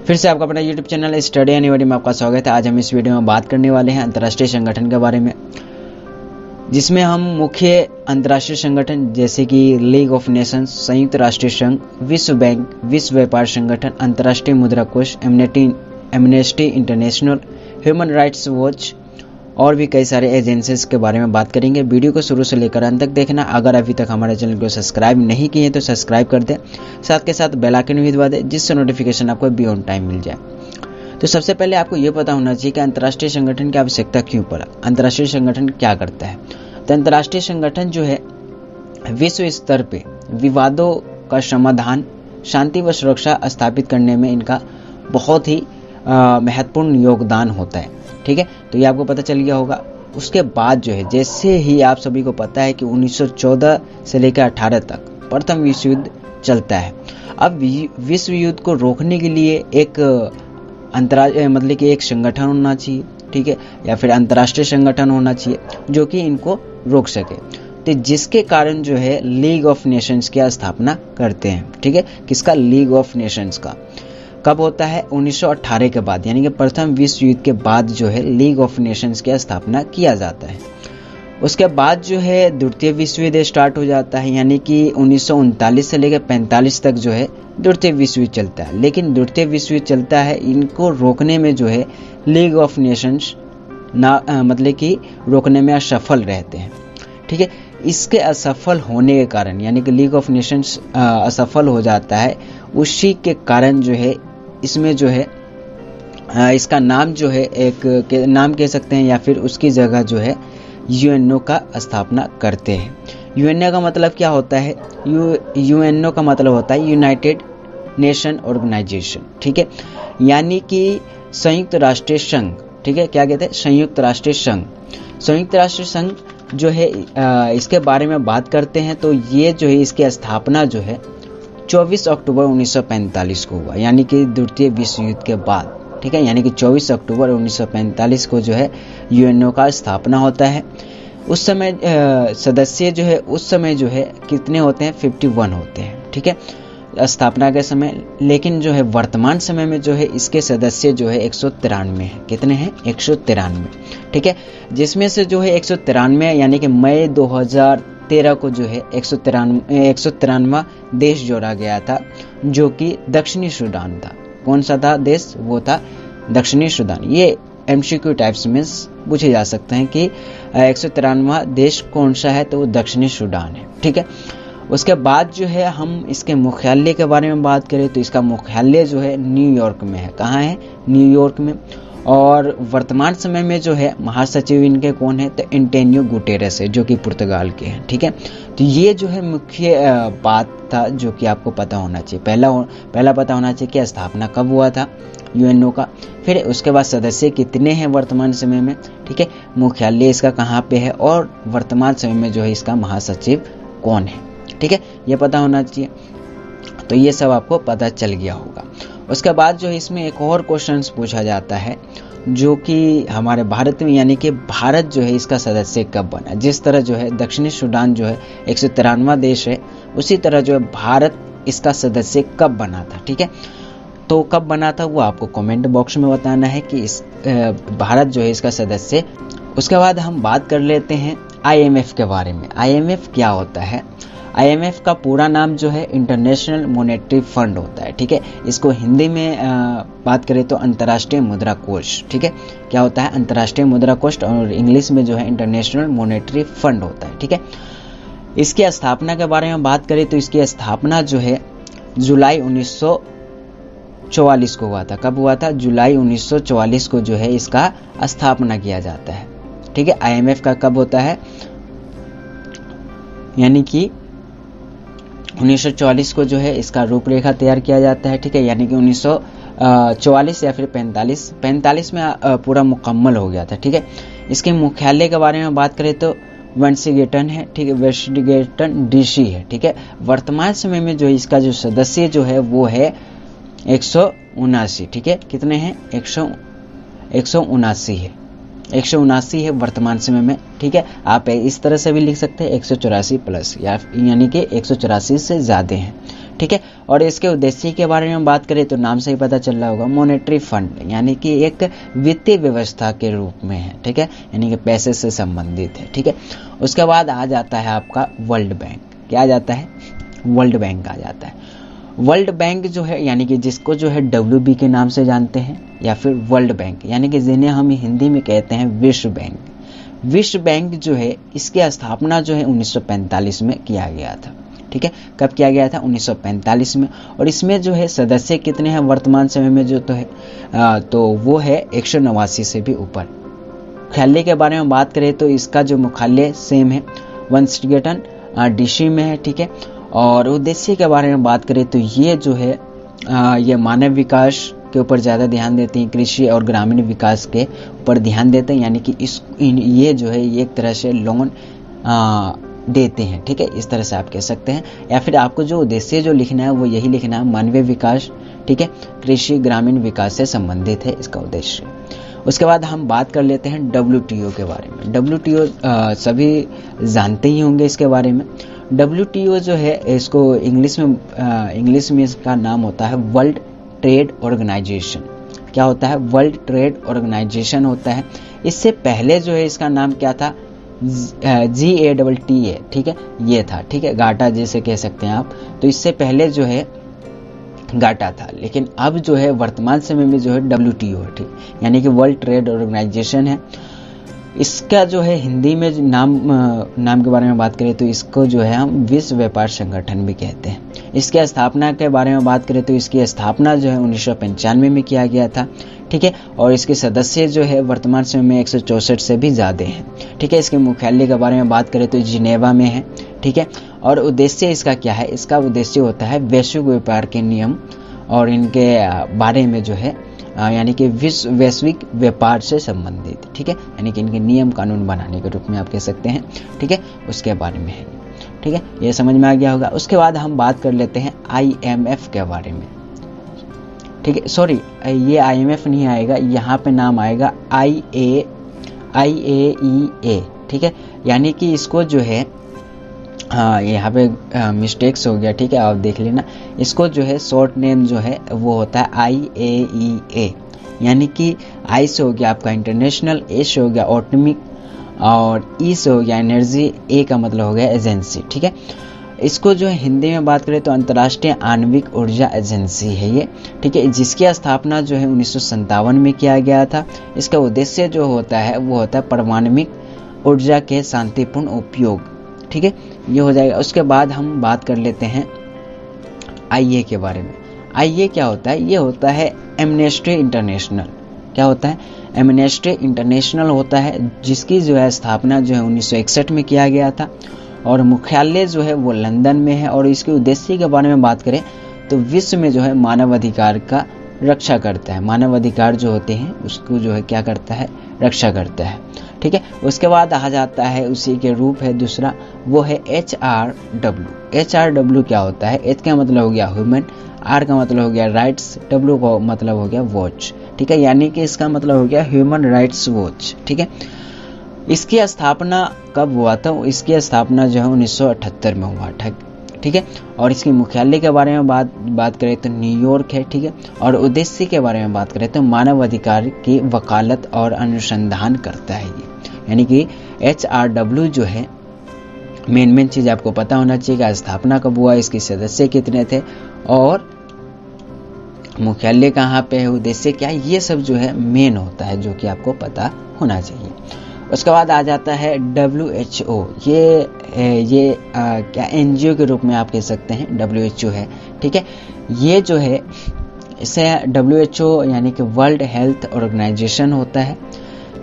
फिर से आपका अपना YouTube चैनल स्टडी एनीबॉडी में आपका स्वागत है। आज हम इस वीडियो में बात करने वाले हैं अंतर्राष्ट्रीय संगठन के बारे में, जिसमें हम मुख्य अंतर्राष्ट्रीय संगठन जैसे कि लीग ऑफ नेशंस, संयुक्त राष्ट्र संघ, विश्व बैंक, विश्व व्यापार संगठन, अंतर्राष्ट्रीय मुद्रा कोष, amnesty international, human rights watch और भी कई सारे एजेंसीज के बारे में बात करेंगे। वीडियो को शुरू से लेकर अंत तक देखना। अगर अभी तक हमारे चैनल को सब्सक्राइब नहीं किए तो सब्सक्राइब कर दें, साथ के साथ बेल आइकन भी दबा दें, जिससे नोटिफिकेशन आपको भी ऑन टाइम मिल जाए। तो सबसे पहले आपको ये पता होना चाहिए कि अंतर्राष्ट्रीय संगठन की आवश्यकता क्यों पड़ा, अंतर्राष्ट्रीय संगठन क्या करता है। तो अंतर्राष्ट्रीय संगठन जो है विश्व स्तर पे विवादों का समाधान, शांति व सुरक्षा स्थापित करने में इनका बहुत ही महत्वपूर्ण योगदान होता है। ठीक है, तो ये आपको पता चल गया होगा। उसके बाद जो है, जैसे ही आप सभी को पता है कि 1914 से लेकर 18 तक प्रथम विश्व युद्ध चलता है। अब विश्व युद्ध को रोकने के लिए एक मतलब कि एक संगठन होना चाहिए, ठीक है, या फिर अंतर्राष्ट्रीय संगठन होना चाहिए जो कि इनको रोक सके। तो जिसके कारण जो है लीग ऑफ नेशंस की स्थापना करते हैं। ठीक है, किसका? लीग ऑफ नेशंस का। कब होता है? 1918 के बाद, यानी कि प्रथम विश्व युद्ध के बाद जो है लीग ऑफ नेशंस की स्थापना किया जाता है। उसके बाद जो है द्वितीय विश्व युद्ध स्टार्ट हो जाता है, यानी कि 1939 से लेकर 45 तक जो है द्वितीय विश्व युद्ध चलता है। लेकिन द्वितीय विश्व युद्ध चलता है, इनको रोकने में जो है लीग ऑफ नेशंस मतलब कि रोकने में असफल रहते हैं। ठीक है, इसके असफल होने के कारण, यानी कि लीग ऑफ नेशंस असफल हो जाता है, उसी के कारण जो है इसमें जो है इसका नाम जो है एक नाम कह सकते हैं, या फिर उसकी जगह जो है यूएनओ का स्थापना करते हैं। यूएनओ का मतलब क्या होता है? यूएनओ का मतलब होता है यूनाइटेड नेशन ऑर्गेनाइजेशन। ठीक है, यानी कि संयुक्त राष्ट्रीय संघ। ठीक है, क्या कहते हैं? संयुक्त राष्ट्रीय संघ। संयुक्त राष्ट्रीय संघ जो है इसके बारे में बात करते हैं, तो ये जो है इसकी स्थापना जो है 24 अक्टूबर 1945 को हुआ, यानी कि द्वितीय विश्व युद्ध के बाद। ठीक है, यानी कि 24 अक्टूबर 1945 को जो है यूएनओ का स्थापना होता है। उस समय सदस्य जो है उस समय जो है कितने होते हैं? 51 होते हैं। ठीक है, स्थापना के समय। लेकिन जो है वर्तमान समय में जो है इसके सदस्य जो है 193 है। कितने हैं? 193। ठीक है, जिसमें से जो है 193 यानी कि मई 2013 को जो है 193वां देश जोड़ा गया था, जो कि दक्षिणी सूडान था। कौन सा था देश? वो था दक्षिणी सूडान। ये एमसीक्यू टाइप्स में पूछे जा सकते हैं कि 193वां देश कौन सा है, तो वो दक्षिणी सूडान है। ठीक है, उसके बाद जो है हम इसके मुख्यालय के बारे में बात करें तो इसका मुख्यालय जो है न्यूयॉर्क में है। कहाँ है? न्यूयॉर्क में। और वर्तमान समय में जो है महासचिव इनके कौन है? तो एंटोनियो गुटेरेस है, जो कि पुर्तगाल के हैं। ठीक है, तो ये जो है मुख्य बात था जो कि आपको पता होना चाहिए। पहला पता होना चाहिए कि स्थापना कब हुआ था यूएनओ का, फिर उसके बाद सदस्य कितने हैं वर्तमान समय में। ठीक है, मुख्यालय इसका कहाँ पे है, और वर्तमान समय में जो है इसका महासचिव कौन है। ठीक है, ये पता होना चाहिए। तो ये सब आपको पता चल गया होगा। उसके बाद जो है इसमें एक और क्वेश्चन पूछा जाता है, जो कि हमारे भारत में, यानी कि भारत जो है इसका सदस्य कब बना। जिस तरह जो है दक्षिणी सूडान जो है 193वां देश है, उसी तरह जो है भारत इसका सदस्य कब बना था। ठीक है, तो कब बना था वो आपको कमेंट बॉक्स में बताना है कि इस भारत जो है इसका सदस्य। उसके बाद हम बात कर लेते हैं IMF के बारे में। IMF क्या होता है? IMF का पूरा नाम जो है इंटरनेशनल मॉनेटरी फंड होता है। ठीक है, इसको हिंदी में बात करें तो अंतर्राष्ट्रीय मुद्रा कोष। ठीक है, क्या होता है? अंतर्राष्ट्रीय मुद्रा कोष, और इंग्लिश में जो है इंटरनेशनल मॉनेटरी फंड होता है। ठीक है, इसकी स्थापना के बारे में बात करें तो इसकी स्थापना जो है जुलाई 1944 को हुआ था। कब हुआ था? जुलाई 1944 को जो है इसका स्थापना किया जाता है। ठीक है, IMF का कब होता है? यानी कि 1944 को जो है इसका रूपरेखा तैयार किया जाता है। ठीक है, यानी कि 1944 या फिर 45 में पूरा मुकम्मल हो गया था। ठीक है, इसके मुख्यालय के बारे में बात करें तो वाशिंगटन है। ठीक है, वाशिंगटन DC है। ठीक है, वर्तमान समय में जो इसका जो सदस्य जो है वो है 179। ठीक है, कितने हैं? 179 है। 179 है वर्तमान समय में। ठीक है, आप इस तरह से भी लिख सकते हैं 184 प्लस, यानी कि 184 से ज़्यादा हैं। ठीक है। और इसके उद्देश्य के बारे में बात करें तो नाम से ही पता चल रहा होगा, मॉनेटरी फंड यानी कि एक वित्तीय व्यवस्था के रूप में है, ठीक है, यानी कि पैसे से संबंधित है, ठीक है। उसके बाद आ जाता है आपका वर्ल्ड बैंक। क्या आ जाता है? वर्ल्ड बैंक आ जाता है। वर्ल्ड बैंक जो है यानी कि जिसको जो है WB के नाम से जानते हैं, या फिर वर्ल्ड बैंक यानी कि जिन्हें हम हिंदी में कहते हैं विश्व बैंक। विश्व बैंक जो है इसकी स्थापना जो है 1945 में किया गया था, ठीक है। कब किया गया था? 1945 में। और इसमें जो है सदस्य कितने हैं वर्तमान समय में जो तो है तो वो है 189 से भी ऊपर। मुख्यालय के बारे में बात करें तो इसका जो मुख्यालय सेम है, वाशिंगटन DC में है, ठीक है। और उद्देश्य के बारे में बात करें तो ये जो है ये मानव विकास के ऊपर ज़्यादा ध्यान देते हैं, कृषि और ग्रामीण विकास के ऊपर ध्यान देते हैं, यानी कि ये जो है ये एक तरह से लोन देते हैं, ठीक है, इस तरह से आप कह सकते हैं। या फिर आपको जो उद्देश्य जो लिखना है वो यही लिखना है, मानवीय विकास, ठीक है, कृषि ग्रामीण विकास से संबंधित है इसका उद्देश्य। उसके बाद हम बात कर लेते हैं WTO के बारे में। WTO सभी जानते ही होंगे इसके बारे में। WTO जो है इसको इंग्लिश में इसका नाम होता है वर्ल्ड ट्रेड ऑर्गेनाइजेशन। क्या होता है? वर्ल्ड ट्रेड ऑर्गेनाइजेशन होता है। इससे पहले जो है इसका नाम क्या था? GATTA, ठीक है, ये था, ठीक है, गाटा जैसे कह सकते हैं आप। तो इससे पहले जो है गाटा था, लेकिन अब जो है वर्तमान समय में जो है WTO है, ठीक, यानी कि वर्ल्ड ट्रेड ऑर्गेनाइजेशन है। इसका जो है हिंदी में नाम के बारे में बात करें तो इसको जो है हम विश्व व्यापार संगठन भी कहते हैं। इसकी स्थापना के बारे में बात करें तो इसकी स्थापना जो है 1995 में किया गया था, ठीक है। और इसके सदस्य जो है वर्तमान समय में 164 से भी ज़्यादा हैं, ठीक है। इसके मुख्यालय के बारे में बात करें तो जिनेवा में है, ठीक है। और उद्देश्य इसका क्या है? इसका उद्देश्य होता है वैश्विक व्यापार के नियम और इनके बारे में जो है यानी कि वैश्विक व्यापार से संबंधित, ठीक है, यानी कि इनके नियम कानून बनाने के रूप में आप कह सकते हैं, ठीक है, उसके बारे में है, ठीक है, ये समझ में आ गया होगा। उसके बाद हम बात कर लेते हैं IMF के बारे में, ठीक है। सॉरी, ये IMF नहीं आएगा, यहाँ पे नाम आएगा IAEA, ठीक है, यानी कि इसको जो है यहाँ पे मिस्टेक्स हो गया, ठीक है, आप देख लेना। इसको जो है शॉर्ट नेम जो है वो होता है IAEA, यानी कि I से हो गया आपका इंटरनेशनल, A से हो गया ऑटोमिक और E से हो गया एनर्जी, A का मतलब हो गया एजेंसी, ठीक है। इसको जो है हिंदी में बात करें तो अंतर्राष्ट्रीय आणविक ऊर्जा एजेंसी है ये, ठीक है, जिसकी स्थापना जो है 1957 में किया गया था। इसका उद्देश्य जो होता है वो होता है परमाणुक ऊर्जा के शांतिपूर्ण उपयोग, ठीक है, ये हो जाएगा। उसके बाद हम बात कर लेते हैं IA के बारे में। IA क्या होता है? ये होता है एमनेस्टी इंटरनेशनल। क्या होता है? एमनेस्टी इंटरनेशनल होता है, जिसकी जो है स्थापना जो है 1961 में किया गया था और मुख्यालय जो है वो लंदन में है। और इसके उद्देश्य के बारे में बात करें तो विश्व में जो है मानव अधिकार का रक्षा करता है, मानव अधिकार जो होते हैं उसको जो है क्या करता है? रक्षा करता है, ठीक है। उसके बाद आ जाता है उसी के रूप है दूसरा, वो है HRW। HRW क्या होता है? H का मतलब हो गया ह्यूमन, R का मतलब हो गया राइट्स, W का मतलब हो गया वॉच, ठीक है, यानी कि इसका मतलब हो गया ह्यूमन राइट्स वॉच, ठीक है। इसकी स्थापना कब हुआ था? इसकी स्थापना जो है 1978 में हुआ था, ठीक है। और इसके मुख्यालय के बारे में बात करें तो न्यूयॉर्क है, ठीक है। और उद्देश्य के बारे में बात करें तो मानव अधिकार की वकालत और अनुसंधान करता है ये, यानी कि HRW जो है मेन चीज आपको पता होना चाहिए कि स्थापना कब हुआ, इसके सदस्य कितने थे और मुख्यालय कहाँ पे है, उद्देश्य क्या है, ये सब जो है मेन होता है जो कि आपको पता होना चाहिए। उसके बाद आ जाता है WHO। ये क्या NGO के रूप में आप कह सकते हैं, WHO है, ठीक है। ये जो है इसे WHO यानी कि वर्ल्ड हेल्थ ऑर्गेनाइजेशन होता है,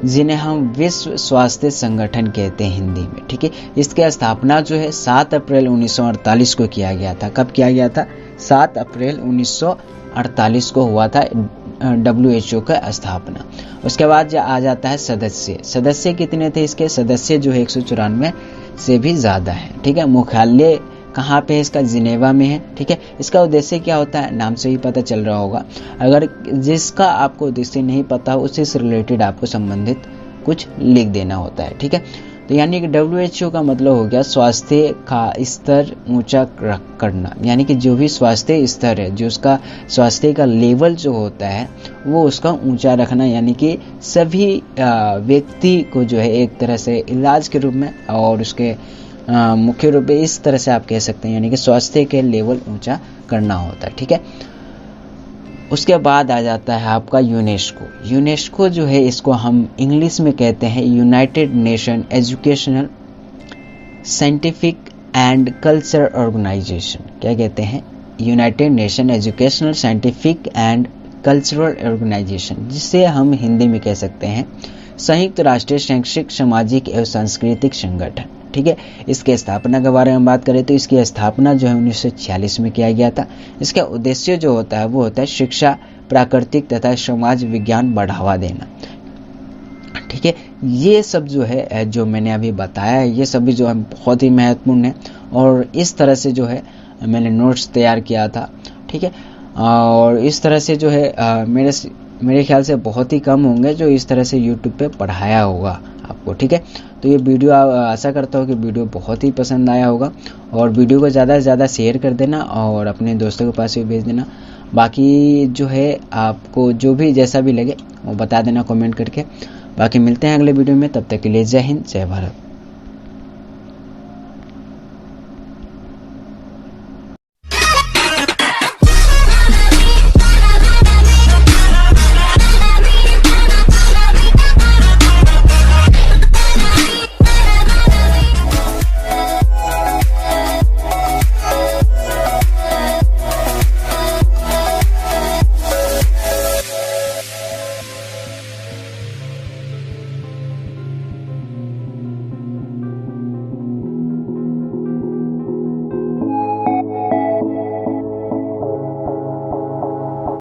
जिन्हें हम विश्व स्वास्थ्य संगठन कहते हैं हिंदी में, ठीक है। इसकी स्थापना जो है 7 अप्रैल 1948 को किया गया था। कब किया गया था? 7 अप्रैल 1948 को हुआ था WHO का स्थापना। उसके बाद आ जाता है सदस्य कितने थे इसके? सदस्य जो है 194 से भी ज़्यादा है, ठीक है। मुख्यालय कहाँ पे है इसका? जिनेवा में है, ठीक है। इसका उद्देश्य क्या होता है? नाम से ही पता चल रहा होगा। अगर जिसका आपको उद्देश्य नहीं पता हो उससे रिलेटेड आपको संबंधित कुछ लिख देना होता है, ठीक है। तो यानी कि WHO का मतलब हो गया स्वास्थ्य का स्तर ऊंचा करना, यानी कि जो भी स्वास्थ्य स्तर है, जो उसका स्वास्थ्य का लेवल जो होता है वो उसका ऊंचा रखना, यानी कि सभी व्यक्ति को जो है एक तरह से इलाज के रूप में और उसके मुख्य रूप में इस तरह से आप कह सकते हैं, यानी कि स्वास्थ्य के लेवल ऊंचा करना होता है। ठीक है, उसके बाद आ जाता है आपका यूनेस्को। यूनेस्को जो है इसको हम इंग्लिश में कहते हैं united nation educational scientific and culture organization. क्या कहते हैं? United nation educational scientific and cultural organization, जिसे हम हिंदी में कह सकते हैं संयुक्त राष्ट्र शैक्षिक सामाजिक एवं सांस्कृतिक संगठन। ठीक है, इसके स्थापना के बारे में बात करें तो इसकी स्थापना जो है 1946 में किया गया था। इसका उद्देश्य जो होता है वो होता है शिक्षा, प्राकृतिक तथा समाज विज्ञान बढ़ावा देना। ठीक है, ये सब जो है जो मैंने अभी बताया है ये सभी जो है बहुत ही महत्वपूर्ण है, और इस तरह से जो है मैंने नोट्स तैयार किया था। ठीक है, और इस तरह से जो है मेरे ख्याल से बहुत ही कम होंगे जो इस तरह से यूट्यूब पे पढ़ाया होगा आपको। ठीक है, तो ये वीडियो आशा करता हूँ कि वीडियो बहुत ही पसंद आया होगा, और वीडियो को ज़्यादा से ज़्यादा शेयर कर देना और अपने दोस्तों के पास भी भेज देना। बाकी जो है आपको जो भी जैसा भी लगे वो बता देना कमेंट करके। बाकी मिलते हैं अगले वीडियो में, तब तक के लिए जय हिंद, जय भारत।